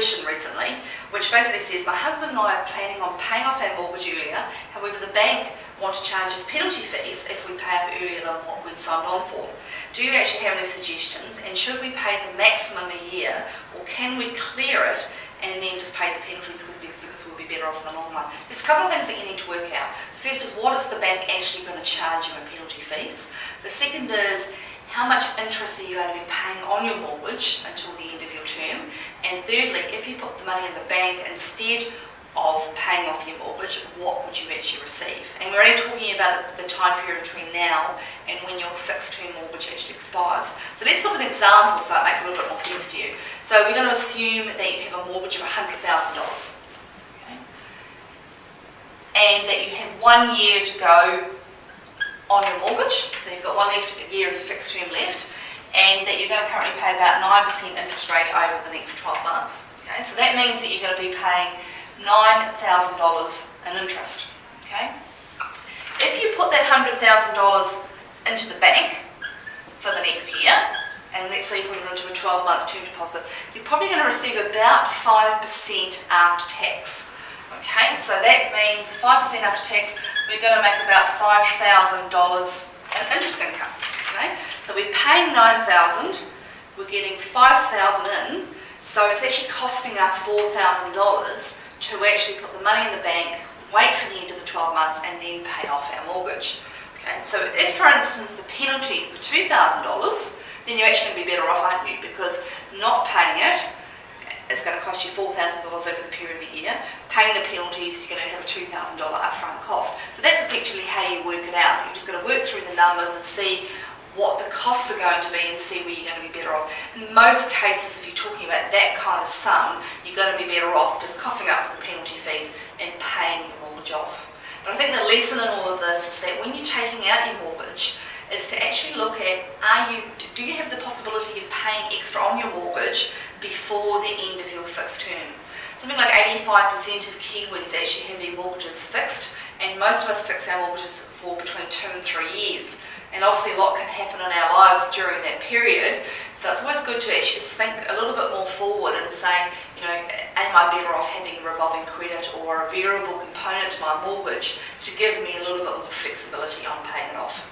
question recently, which basically says, my husband and I are planning on paying off our mortgage earlier. However, the bank want to charge us penalty fees if we pay up earlier than what we'd signed on for. Do you actually have any suggestions? And should we pay the maximum a year, or can we clear it and then just pay the penalties because we'll be better off in the long run? There's a couple of things that you need to work out. First is, what is the bank actually going to charge you in penalty fees? The second is, how much interest are you going to be paying on your mortgage until the end of your term? And thirdly, if you put the money in the bank instead of paying off your mortgage, what would you actually receive? And we're only talking about the time period between now and when your fixed term mortgage actually expires. So let's look at an example so it makes a little bit more sense to you. So we're going to assume that you have a mortgage of $100,000. Okay? And that you have 1 year to go on your mortgage, so you've got a year of your fixed term left, and that you're going to currently pay about 9% interest rate over the next 12 months. Okay? So that means that you're going to be paying $9,000 in interest. Okay? If you put that $100,000 into the bank for the next year, and let's say you put it into a 12-month term deposit, you're probably going to receive about 5% after tax. Okay, so that means 5% after tax, we're going to make about $5,000 in interest income. Okay, so we're paying $9,000, we're getting $5,000 in, so it's actually costing us $4,000 to actually put the money in the bank, wait for the end of the 12 months, and then pay off our mortgage. Okay, so if, for instance, the penalties were $2,000, then you're actually going to be better off, aren't you? Because not paying it is going to cost you $4,000 over the period of the year. Paying the penalties, you're going to have a $2,000 upfront cost. So that's effectively how you work it out. You're just going to work through the numbers and see what the costs are going to be and see where you're going to be better off. In most cases, if you're talking about that kind of sum, you're going to be better off just coughing up the penalty fees and paying your mortgage off. But I think the lesson in all of this is that when you're taking out your mortgage, is to actually look at, do you have the possibility of paying extra on your mortgage before the end of your fixed term? Something like 85% of Kiwis actually have their mortgages fixed, and most of us fix our mortgages for between 2 and 3 years. And obviously a lot can happen in our lives during that period, so it's always good to actually just think a little bit more forward and say, am I better off having a revolving credit or a variable component to my mortgage to give me a little bit more flexibility on paying it off?